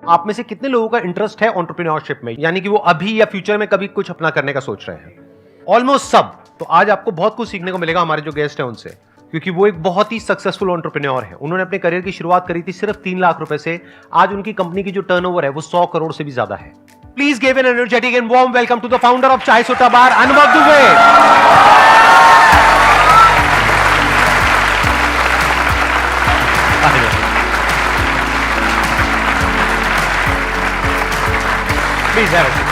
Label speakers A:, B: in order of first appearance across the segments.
A: आप में से कितने लोगों का इंटरेस्ट है एंटरप्रेन्योरशिप में, यानी कि वो अभी या फ्यूचर में कभी कुछ अपना करने का सोच रहे हैं? ऑलमोस्ट सब। तो आज आपको बहुत कुछ सीखने को मिलेगा हमारे जो गेस्ट हैं उनसे, क्योंकि वो एक बहुत ही सक्सेसफुल एंटरप्रेन्योर है। उन्होंने अपने करियर की शुरुआत करी थी सिर्फ 3 लाख रुपए से। आज उनकी कंपनी की जो टर्नओवर है वो 100 करोड़ से भी ज्यादा है। Please give an energetic and warm welcome to the founder of Chai Sutta बार, अनुभव Dubey. Please have a seat.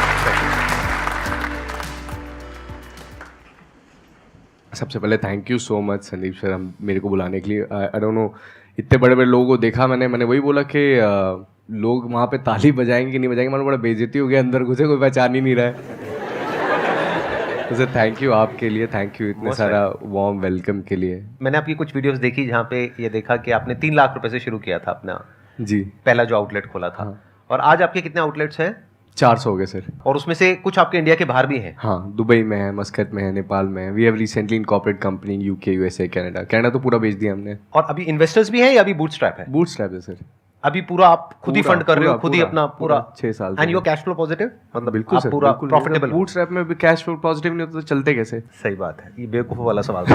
B: सबसे पहले thank you so much Sandeep sir, हम मेरे को बुलाने के लिए। आई डोंट नो, इतने बड़े बड़े लोगों को देखा मैंने वही बोला कि लोग वहाँ पे ताली बजाएंगे कि नहीं बजाएंगे, मैंने बड़ा बेइज्जती हो गया, अंदर घुसे कोई पहचान ही नहीं रहा है। तो सर थैंक यू आपके लिए, थैंक यू इतने सारा वार्म वेलकम के लिए।
A: मैंने आपकी कुछ वीडियोस देखी जहाँ पे ये देखा कि आपने 3 लाख रुपए से शुरू किया था अपना
B: जी
A: पहला जो आउटलेट खोला था।
B: हाँ।
A: और आज आपके कितने आउटलेट्स हैं?
B: 400 हो गए सर।
A: और उसमें से कुछ आपके इंडिया के बाहर भी हैं?
B: हाँ, दुबई में है, मस्कत में है, नेपाल में है। We have recently incorporate company UK, USA, Canada तो पूरा बेच दिया हमने।
A: और अभी इन्वेस्टर्स भी हैं या अभी बूटस्ट्रैप है?
B: बूटस्ट्रैप है सर।
A: अभी पूरा आप खुद ही फंड कर रहे हो, खुद ही अपना पूरा
B: 6 साल।
A: And your cash flow positive, मतलब
B: बिल्कुल
A: आप
B: सर,
A: पूरा
B: बिल्कुल
A: प्रॉफिटेबल?
B: बूटस्ट्रैप में भी कैश फ्लो पॉजिटिव नहीं होता तो चलते कैसे?
A: सही बात है, ये बेवकूफ वाला सवाल था।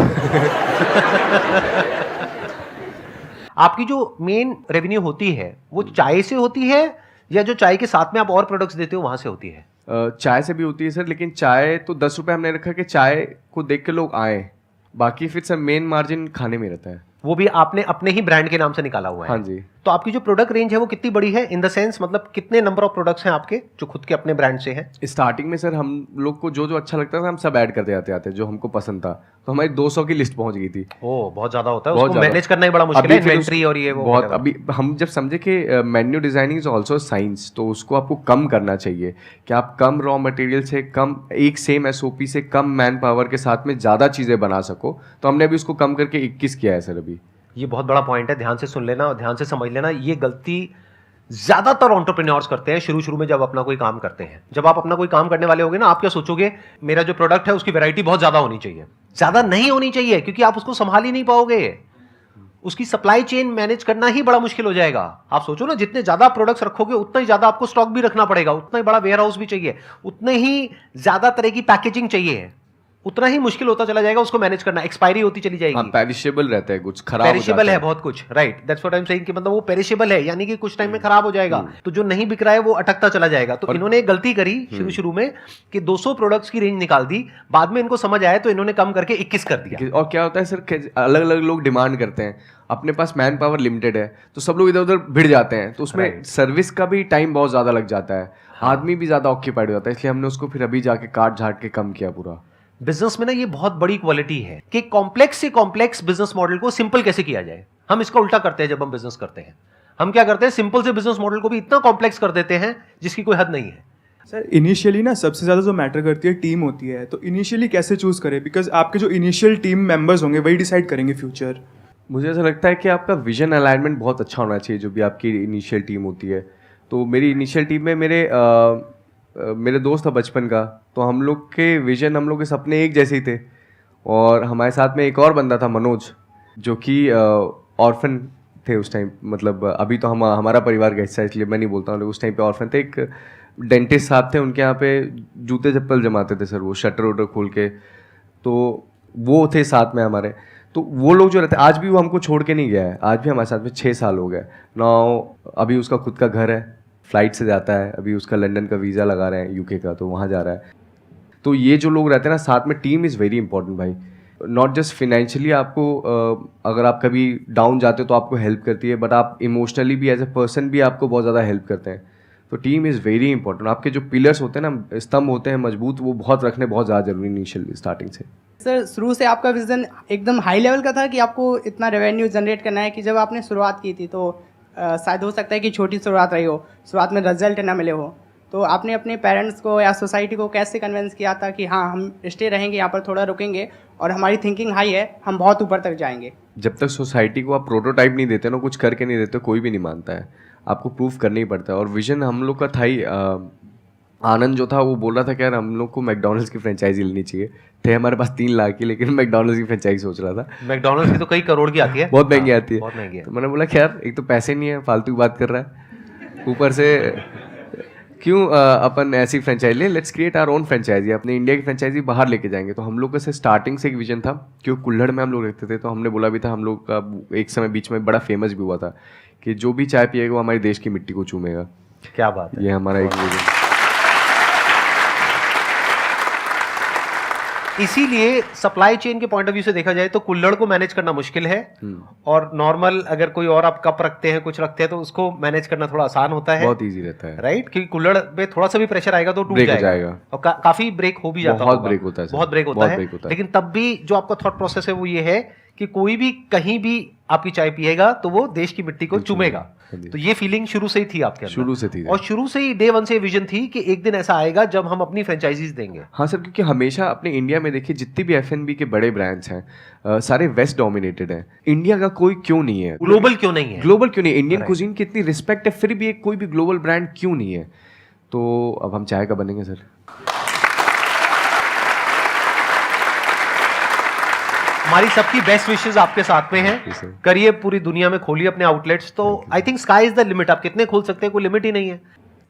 A: आपकी जो मेन रेवेन्यू होती है वो चाय से होती है या जो चाय के साथ में आप और प्रोडक्ट्स देते हो वहां से होती है?
B: चाय से भी होती है सर, लेकिन चाय तो 10 रुपये हमने रखा कि चाय को देख के लोग आए, बाकी फिर सर मेन मार्जिन खाने में रहता है।
A: वो भी आपने अपने ही ब्रांड के नाम से निकाला हुआ है?
B: हाँ जी।
A: तो आपकी जो प्रोडक्ट रेंज है वो कितनी बड़ी है, इन द सेंस मतलब कितने नंबर ऑफ प्रोडक्ट्स हैं आपके जो खुद के अपने ब्रांड से हैं?
B: स्टार्टिंग में सर हम लोग को जो जो अच्छा लगता था हम सब ऐड करते जाते जो हमको पसंद था, तो हमारी 200 की लिस्ट पहुंच गई थी।
A: ओह, बहुत ज्यादा होता है,
B: बहुत
A: उसको
B: ज्यादा।
A: मैनेज करना ही बड़ा मुश्किल है, इन्वेंटरी और ये वो
B: बहुत।
A: whatever।
B: अभी हम जब समझे कि menu designing is also science, तो उसको आपको कम करना चाहिए कि आप कम रॉ मटेरियल से कम, एक सेम एसओपी से कम मैन पावर के साथ में ज़्यादा चीज़ें बना सको। तो हमने अभी उसको कम करके 21 किया है सर अभी।
A: ये बहुत बड़ा पॉइंट है, ध्यान से सुन लेना और ध्यान से समझ लेना। ये गलती ज्यादातर एंटरप्रेन्योर्स करते हैं शुरू में जब अपना कोई काम करते हैं। जब आप अपना कोई काम करने वाले होगे ना, आप क्या सोचोगे, मेरा जो प्रोडक्ट है उसकी वैरायटी बहुत ज्यादा होनी चाहिए। ज्यादा नहीं होनी चाहिए, क्योंकि आप उसको संभाल ही नहीं पाओगे। उसकी सप्लाई चेन मैनेज करना ही बड़ा मुश्किल हो जाएगा। आप सोचो ना, जितने ज्यादा प्रोडक्ट्स रखोगे उतना ही ज्यादा आपको स्टॉक भी रखना पड़ेगा, उतना ही बड़ा वेयर हाउस भी चाहिए, उतने ही ज्यादा तरह की पैकेजिंग चाहिए, उतना ही मुश्किल होता चला जाएगा उसको मैनेज करना। एक्सपायरी होती चली जाएगी।
B: पेरिशेबल रहता है, कुछ खराब हो
A: पेरिशेबल
B: जाता
A: है बहुत कुछ, right, that's what I am saying कि मतलब वो पेरिशेबल है, यानी कि कुछ टाइम में खराब हो जाएगा। तो जो नहीं बिक रहा है वो अटकता चला जाएगा। तो इन्होंने एक गलती करी शुरू में कि 200 प्रोडक्ट्स की रेंज निकाल दी, बाद में इनको समझ आया तो इन्होंने कम करके 21 कर दिया।
B: और क्या होता है सर, अलग अलग लोग डिमांड करते हैं, अपने पास मैन पावर लिमिटेड है तो सब लोग इधर उधर भिड़ जाते हैं, तो उसमें सर्विस का भी टाइम बहुत ज़्यादा लग जाता है, आदमी भी ज़्यादा ऑक्यूपाइड हो जाता है, इसलिए हमने उसको फिर अभी जाके काट झाट के कम किया पूरा।
A: बिजनेस में ना ये बहुत बड़ी क्वालिटी है कि कॉम्प्लेक्स से कॉम्प्लेक्स बिजनेस मॉडल को सिंपल कैसे किया जाए। हम इसका उल्टा करते हैं। जब हम बिजनेस करते हैं हम क्या करते हैं, सिंपल से बिजनेस मॉडल को भी इतना कॉम्प्लेक्स कर देते हैं जिसकी कोई हद नहीं है।
C: सर इनिशियली ना सबसे ज़्यादा जो मैटर करती है टीम होती है, तो इनिशियली कैसे चूज़ करें, बिकॉज आपके जो इनिशियल टीम मेंबर्स होंगे वही डिसाइड करेंगे फ्यूचर।
B: मुझे ऐसा लगता है कि आपका विजन अलाइनमेंट बहुत अच्छा होना चाहिए जो भी आपकी इनिशियल टीम होती है। तो मेरी इनिशियल टीम में मेरे दोस्त था बचपन का, तो हम लोग के विजन, हम लोग के सपने एक जैसे ही थे। और हमारे साथ में एक और बंदा था मनोज, जो कि ऑर्फन थे उस टाइम, मतलब अभी तो हमारा परिवार का हिस्सा है इसलिए मैं नहीं बोलता हूँ, उस टाइम पे ऑर्फन थे। एक डेंटिस्ट साहब थे, उनके यहाँ पे जूते चप्पल जमाते थे सर, वो शटर वटर खोल के, तो वो थे साथ में हमारे। तो वो लोग जो रहते, आज भी वो हमको छोड़ के नहीं गया है, आज भी हमारे साथ में 6 साल हो गए ना। अभी उसका खुद का घर है, फ्लाइट से जाता है, अभी उसका लंदन का वीज़ा लगा रहे हैं यूके का, तो वहाँ जा रहा है। तो ये जो लोग रहते हैं ना साथ में, टीम इज़ वेरी इंपॉर्टेंट भाई। नॉट जस्ट फिनेंशियली आपको, अगर आप कभी डाउन जाते हो तो आपको हेल्प करती है, बट आप इमोशनली भी एज ए पर्सन भी आपको बहुत ज़्यादा हेल्प करते हैं। तो टीम इज़ वेरी इंपॉर्टेंट। आपके जो पिलर्स होते हैं ना, स्तंभ होते हैं मजबूत, वो बहुत रखने बहुत ज़्यादा जरूरी इनिशियल स्टार्टिंग से।
D: सर शुरू से आपका विजन एकदम हाई लेवल का था कि आपको इतना रेवेन्यू जनरेट करना है, कि जब आपने शुरुआत की थी तो शायद हो सकता है कि छोटी शुरुआत रही हो, शुरुआत में रिजल्ट ना मिले हो, तो आपने अपने पेरेंट्स को या सोसाइटी को कैसे कन्विंस किया था कि हाँ हम स्टे रहेंगे यहाँ पर, थोड़ा रुकेंगे और हमारी थिंकिंग हाई है, हम बहुत ऊपर तक जाएंगे?
B: जब तक सोसाइटी को आप प्रोटोटाइप नहीं देते ना, कुछ करके नहीं देते, कोई भी नहीं मानता है, आपको प्रूफ करना ही पड़ता है। और विजन हम लोग का था ही, आनंद जो था वो बोल रहा था कि यार हम लोग को मैकडॉनल्ड्स की फ्रेंचाइजी लेनी चाहिए। थे हमारे पास 3 लाख की, लेकिन मैकडॉनल्ड्स की फ्रेंचाइजी सोच रहा था।
A: मैकडॉनल्ड्स की तो कई करोड़ की आती है,
B: बहुत महंगी आती है।
A: बहुत महंगी है।
B: तो मैंने बोला कि यार एक तो पैसे नहीं है, फालतू की बात कर रहा है, ऊपर से क्यों अपन ऐसी franchisee let's create our own franchisee, अपने इंडिया की फ्रेंचाइजी बाहर लेके जाएंगे। तो हम लोग का से स्टार्टिंग से एक विजन था, क्योंकि कुल्हड़ में हम लोग रहते थे, तो हमने बोला भी था, हम लोग का एक समय बीच में बड़ा फेमस भी हुआ था कि जो भी चाय पिएगा वो हमारे देश की मिट्टी को चूमेगा।
A: क्या बात है।
B: ये हमारा एक विजन।
A: इसीलिए सप्लाई चेन के पॉइंट ऑफ व्यू से देखा जाए तो कुल्हड़ को मैनेज करना मुश्किल है, और नॉर्मल अगर कोई और आप कप रखते हैं, कुछ रखते हैं, तो उसको मैनेज करना थोड़ा आसान होता है,
B: बहुत इजी रहता है,
A: राइट। क्योंकि कुल्हड़ में थोड़ा सा भी प्रेशर आएगा तो टूट
B: ब्रेक हो
A: जाएगा
B: जाएगा।
A: और काफी ब्रेक हो भी जाता
B: बहुत
A: होगा।
B: ब्रेक होता है सर,
A: बहुत ब्रेक होता
B: बहुत
A: है,
B: ब्रेक होता है।
A: लेकिन तब भी जो आपका थॉट प्रोसेस है वो ये है कि कोई भी कहीं भी आपकी चाय पिएगा तो वो देश की मिट्टी को चूमेगा। तो ये फीलिंग शुरू से ही थी आपके अंदर?
B: शुरू से थी,
A: और शुरू से ही डे वन से विजन थी कि एक दिन ऐसा आएगा जब हम अपनी फ्रेंचाइजीज देंगे।
B: हाँ सर, क्योंकि हमेशा अपने इंडिया में देखिए जितनी भी F&B के बड़े ब्रांड्स हैं सारे वेस्ट डोमिनेटेड हैं। इंडिया का कोई क्यों नहीं है?
A: ग्लोबल क्यों नहीं है?
B: ग्लोबल क्यों नहीं? इंडियन कुजीन की इतनी रिस्पेक्ट है, फिर भी एक कोई भी ग्लोबल ब्रांड क्यों नहीं है? तो अब हम चाय का बनेंगे सर।
A: हमारी सबकी बेस्ट विशेस आपके साथ में
B: जी
A: हैं।
B: सर।
A: करिए पूरी दुनिया में, खोलिए अपने आउटलेट्स। तो I think sky is the limit. आप कितने खोल सकते हैं, कोई लिमिट ही नहीं है।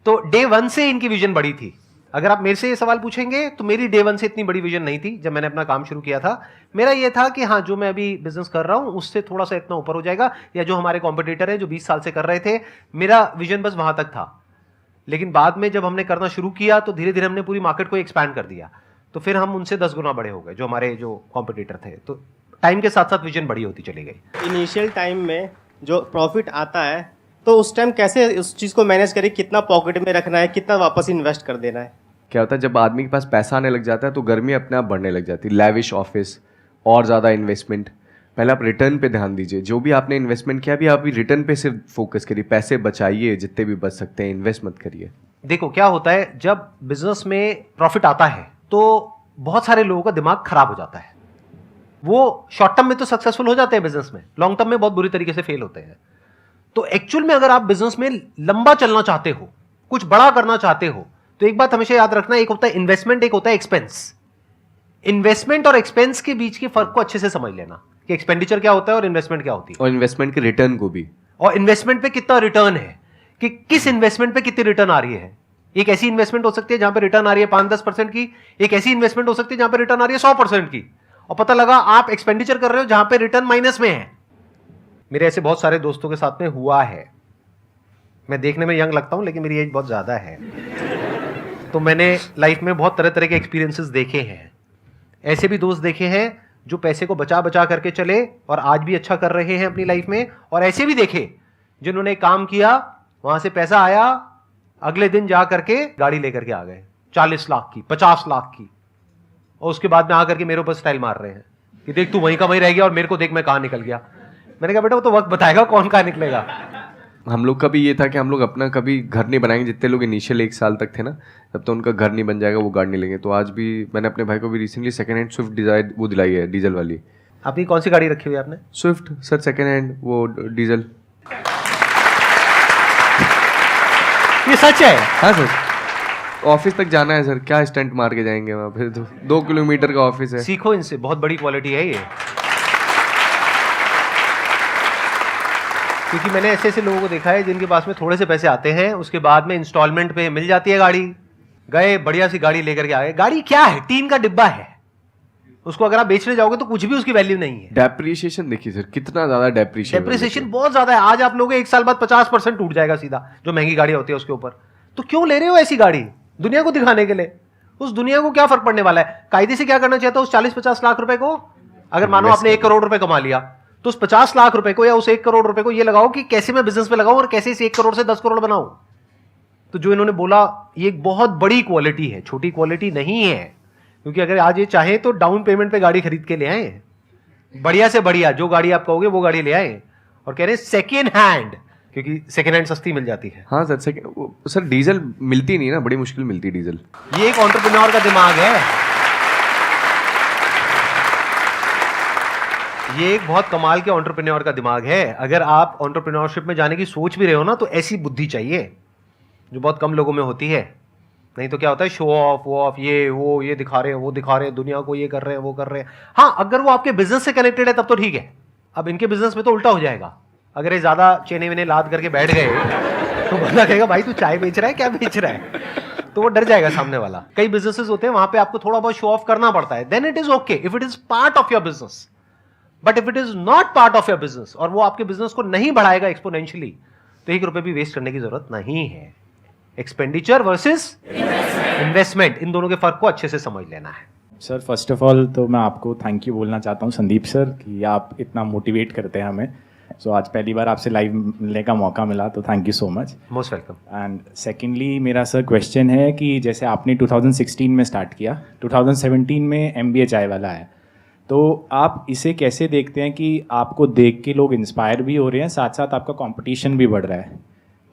A: तो डे वन से इनकी विजन बड़ी थी। अगर आप मेरे से ये सवाल पूछेंगे तो मेरी डे वन से इतनी बड़ी विजन नहीं थी। जब मैंने अपना काम शुरू किया था, मेरा ये था कि हाँ, जो मैं अभी बिजनेस कर रहा हूं उससे थोड़ा सा इतना ऊपर हो जाएगा, या जो हमारे कॉम्पिटिटर है जो 20 साल से कर रहे थे, मेरा विजन बस वहां तक था। लेकिन बाद में जब हमने करना शुरू किया तो धीरे धीरे हमने पूरी मार्केट को एक्सपैंड कर दिया। तो फिर हम उनसे 10 गुना बड़े हो गए, जो हमारे जो कॉम्पिटिटर थे। तो टाइम के साथ साथ विजन बड़ी होती चली गई।
E: इनिशियल टाइम में जो प्रॉफिट आता है तो उस टाइम कैसे उस चीज़ को मैनेज करें, कितना पॉकेट में रखना है, कितना वापस इन्वेस्ट कर देना है?
B: क्या होता है जब आदमी के पास पैसा आने लग जाता है तो गर्मी अपने आप बढ़ने लग जाती है। लैविश ऑफिस और ज़्यादा इन्वेस्टमेंट। पहले आप रिटर्न पे ध्यान दीजिए। जो भी आपने इन्वेस्टमेंट किया, अभी आप रिटर्न पे सिर्फ फोकस करिए। पैसे बचाइए जितने भी बच सकते हैं, इन्वेस्ट मत करिए।
A: देखो क्या होता है, जब बिजनेस में प्रॉफिट आता है तो बहुत सारे लोगों का दिमाग खराब हो जाता है। वो शॉर्ट टर्म में तो सक्सेसफुल हो जाते हैं बिजनेस में, लॉन्ग टर्म में बहुत बुरी तरीके से फेल होते हैं। तो एक्चुअल में अगर आप बिजनेस में लंबा चलना चाहते हो, कुछ बड़ा करना चाहते हो, तो एक बात हमेशा याद रखना, एक होता है इन्वेस्टमेंट, एक होता है एक्सपेंस। इन्वेस्टमेंट और एक्सपेंस के बीच के फर्क को अच्छे से समझ लेना कि एक्सपेंडिचर क्या होता है और इन्वेस्टमेंट क्या होती है।
B: और इन्वेस्टमेंट के रिटर्न को भी,
A: और इन्वेस्टमेंट पे कितना रिटर्न है, कि किस इन्वेस्टमेंट पे कितनी रिटर्न आ रही है। एक ऐसी इन्वेस्टमेंट हो सकती है जहां पे रिटर्न आ रही है 5-10% की, एक ऐसी इन्वेस्टमेंट हो सकती है जहां पे रिटर्न आ रही है 100% की, और पता लगा आप एक्सपेंडिचर कर रहे हो जहां पे रिटर्न माइनस में है। मेरे ऐसे बहुत सारे दोस्तों के साथ में हुआ है। मैं देखने में यंग लगता हूं लेकिन मेरी एज बहुत ज्यादा है। तो मैंने लाइफ में बहुत तरह तरह के एक्सपीरियंसेस देखे हैं। ऐसे भी दोस्त देखे हैं जो पैसे को बचा बचा करके चले और आज भी अच्छा कर रहे हैं अपनी लाइफ में, और ऐसे भी देखे जिन्होंने काम किया, वहां से पैसा आया, अगले दिन जा करके गाड़ी लेकर के आ गए 40 लाख की, 50 लाख की, और उसके बाद में आकर के मेरे ऊपर स्टाइल मार रहे हैं कि देख तू वहीं का वहीं रह गया और मेरे को देख मैं कहां निकल गया। मैंने कहा बेटा वो तो वक्त बताएगा कौन कहां निकलेगा।
B: हम लोग का भी ये था कि हम लोग अपना कभी घर नहीं बनाएंगे। जितने लोग इनिशियल 1 साल तक थे ना, तब तो उनका घर नहीं बन जाएगा, वो गाड़ी नहीं लेंगे। तो आज भी मैंने अपने भाई को भी recently second hand Swift Dzire वो दिलाई है, डीजल वाली।
A: अपनी कौन सी गाड़ी रखी हुई है आपने?
B: स्विफ्ट सर, सेकंड हैंड वो डीजल।
A: ये सच है?
B: हाँ सर, ऑफिस तक जाना है सर, क्या स्टंट मार के जाएंगे वहाँ, फिर 2 किलोमीटर का ऑफिस है।
A: सीखो इनसे, बहुत बड़ी क्वालिटी है ये। क्योंकि मैंने ऐसे ऐसे लोगों को देखा है जिनके पास में थोड़े से पैसे आते हैं, उसके बाद में इंस्टॉलमेंट पे मिल जाती है गाड़ी, गए बढ़िया सी गाड़ी लेकर के आ गए। गाड़ी क्या है? टीन का डिब्बा है। उसको अगर आप बेचने जाओगे तो कुछ भी उसकी वैल्यू नहीं है।
B: डेप्रिसिएशन देखिए सर, कितना ज्यादा
A: डेप्रिसिएशन बहुत ज्यादा है। आज आप लोगे 1 साल बाद 50% टूट जाएगा सीधा, जो महंगी गाड़ी होती है उसके ऊपर। तो क्यों ले रहे हो ऐसी गाड़ी? दुनिया को दिखाने के लिए। उस दुनिया को क्या फर्क पड़ने वाला है? कायदे से क्या करना चाहिए था उस 40-50 लाख रुपए को? अगर मानो आपने 1 करोड़ रुपए कमा लिया, तो उस 50 लाख रुपए को या उस 1 करोड़ रुपए को ये लगाओ कि कैसे मैं बिजनेस में लगाऊं और कैसे इस 1 करोड़ से 10 करोड़ बनाऊं। तो जो इन्होंने बोला, ये एक बहुत बड़ी क्वालिटी है, छोटी क्वालिटी नहीं है। क्योंकि अगर आज ये चाहे तो डाउन पेमेंट पे गाड़ी खरीद के ले आए, बढ़िया से बढ़िया जो गाड़ी आप कहोगे वो गाड़ी ले आए, और कह रहे हैं सेकेंड हैंड, क्योंकि सेकेंड हैंड सस्ती मिल जाती है।
B: हाँ सर, सर डीजल मिलती नहीं ना, बड़ी मुश्किल मिलती है डीजल।
A: ये एक एंटरप्रेन्योर का दिमाग है। ये एक बहुत कमाल के एंटरप्रेन्योर का दिमाग है। अगर आप एंटरप्रेन्योरशिप में जाने की सोच भी रहे हो ना, तो ऐसी बुद्धि चाहिए जो बहुत कम लोगों में होती है। नहीं तो क्या होता है, शो ऑफ, वो ऑफ, ये वो, ये दिखा रहे हैं, वो दिखा रहे हैं, दुनिया को ये कर रहे हैं, वो कर रहे हैं। हाँ, अगर वो आपके बिजनेस से कनेक्टेड है तब तो ठीक है। अब इनके बिजनेस में तो उल्टा हो जाएगा। अगर ये ज्यादा चेने वेने लाद करके बैठ गए तो बंदा कहेगा भाई तू चाय बेच रहा है, क्या बेच रहा है? तो वो डर जाएगा सामने वाला। कई बिजनेसेस होते हैं वहां पे आपको थोड़ा बहुत शो ऑफ करना पड़ता है, then it is okay if it is part of your business. But if it is not part of your business और वो आपके बिजनेस को नहीं बढ़ाएगा एक्सपोनेंशियली, तो 1 रुपए भी वेस्ट करने की जरूरत नहीं है। एक्सपेंडिचर वर्सेस इन्वेस्टमेंट, इन दोनों के फर्क को अच्छे से समझ लेना है।
F: सर फर्स्ट ऑफ ऑल तो मैं आपको थैंक यू बोलना चाहता हूँ संदीप सर कि आप इतना मोटिवेट करते हैं हमें। सो आज पहली बार आपसे लाइव मिलने का मौका मिला, तो thank you so much.
A: Most welcome.
F: And secondly मेरा सर क्वेश्चन है कि जैसे आपने 2016 में स्टार्ट किया, 2017 में MBA चाय वाला है, तो आप इसे कैसे देखते हैं कि आपको देख के लोग इंस्पायर भी हो रहे हैं, साथ साथ आपका कंपटीशन भी बढ़ रहा है,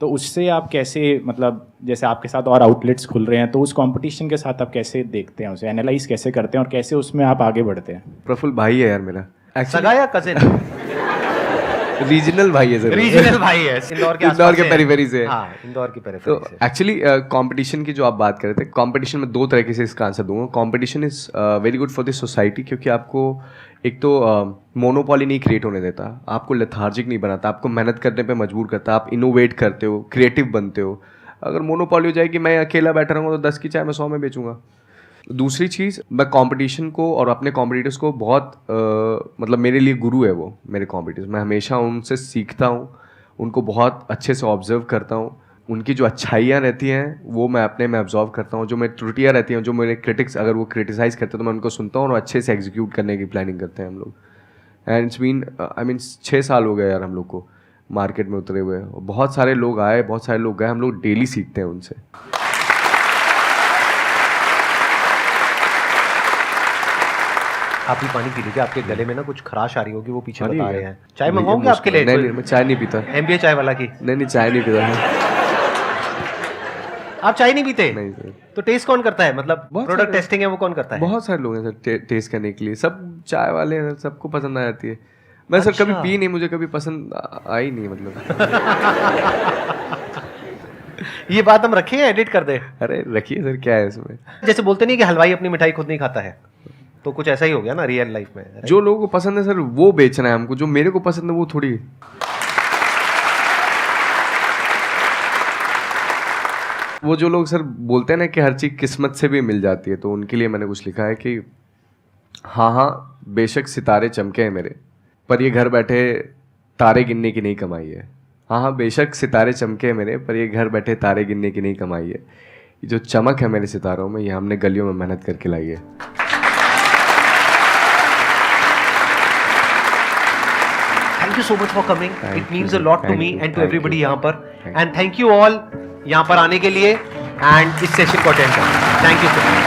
F: तो उससे आप कैसे, मतलब जैसे आपके साथ और आउटलेट्स खुल रहे हैं, तो उस कंपटीशन के साथ आप कैसे देखते हैं, उसे एनालाइज कैसे करते हैं और कैसे उसमें आप आगे बढ़ते हैं?
B: प्रफुल्ल भाई है यार मेरा,
A: सगा या कजिन?
B: रीजनल भाई है सर।
A: रीजनल भाई है, इंदौर के
B: इंदौर के
A: आसपास
B: पेरीफेरी से।
A: हाँ, इंदौर की
B: तो
A: पेरीफेरी से।
B: एक्चुअली कंपटीशन की जो आप बात कर रहे थे, कंपटीशन में 2 तरीके से इसका आंसर दूंगा। Competition is very good for the society, क्योंकि आपको एक तो मोनोपॉली नहीं क्रिएट होने देता, आपको लेथार्जिक नहीं बनाता, आपको मेहनत करने पे मजबूर करता, आप इनोवेट करते हो, क्रिएटिव बनते हो। अगर मोनोपॉली हो जाएगी, मैं अकेला बैठा रहूँगा तो 10 की चाय मैं 100 में बेचूंगा। दूसरी चीज़, मैं कंपटीशन को और अपने कॉम्पिटिटर्स को बहुत मतलब मेरे लिए गुरु है वो मेरे कॉम्पिटिटर्स। मैं हमेशा उनसे सीखता हूँ, उनको बहुत अच्छे से ऑब्जर्व करता हूँ। उनकी जो अच्छाइयाँ रहती हैं वो मैं अपने में ऑब्जर्व करता हूँ, जो मेरी त्रुटियाँ रहती हैं, जो मेरे क्रिटिक्स अगर वो क्रिटिसाइज करते हैं तो मैं उनको सुनता हूँ और अच्छे से एग्जीक्यूट करने की प्लानिंग करते हैं हम लोग। एंड इट्स बीन 6 साल हो गए यार हम लोग को मार्केट में उतरे हुए। बहुत सारे लोग आए, बहुत सारे लोग गए, हम लोग डेली सीखते हैं उनसे।
A: आप भी पानी पी लीजिए, आपके गले में ना कुछ खराश आ रही होगी, वो पीछे
B: हाँ,
A: बता
B: नहीं,
A: रहे हैं। चाय मंगाओगे आपके लिए?
B: नहीं, मैं चाय नहीं पीता।
A: MBA चाय वाला की?
B: नहीं, चाय नहीं पीता।
A: आप चाय नहीं पीते?
B: नहीं सर।
A: तो टेस्ट कौन करता है, मतलब
B: बहुत
A: प्रोडक्ट
B: सारे-
A: टेस्टिंग है वो कौन करता है?
B: बहुत सारे लोग हैं सर टेस्ट करने के लिए, सब चाय वाले हैं, सबको पसंद आ जाती है। मैं सर कभी
A: अच्छा।
B: पी नहीं, मुझे कभी पसंद आई नहीं मतलब।
A: ये बात हम रखें या एडिट कर दे?
B: अरे रखिए सर, क्या है इसमें।
A: जैसे बोलते नहीं कि हलवाई अपनी मिठाई खुद नहीं खाता है, तो कुछ ऐसा ही हो गया ना रियल लाइफ में।
B: जो लोगों को पसंद है सर वो बेचना है हमको, जो मेरे को पसंद है वो थोड़ी। वो जो लोग सर बोलते हैं ना कि हर चीज़ किस्मत से भी मिल जाती है, तो उनके लिए मैंने कुछ लिखा है कि हाँ बेशक सितारे चमके हैं मेरे, पर ये घर बैठे तारे गिनने की नहीं कमाई है। हाँ बेशक सितारे चमके हैं मेरे, पर ये घर बैठे तारे गिनने की नहीं कमाई है। ये जो चमक है मेरे सितारों में, ये हमने गलियों में मेहनत करके लाई है।
A: Thank you so much for coming,
B: Thank
A: it means
B: you,
A: a lot to
B: thank
A: me
B: you,
A: and to
B: thank
A: everybody
B: you,
A: यहाँ पर।
B: thank you.
A: And thank you all यहाँ पर आने के लिए एंड इस सेशन को अटेंड करने। Thank you so much.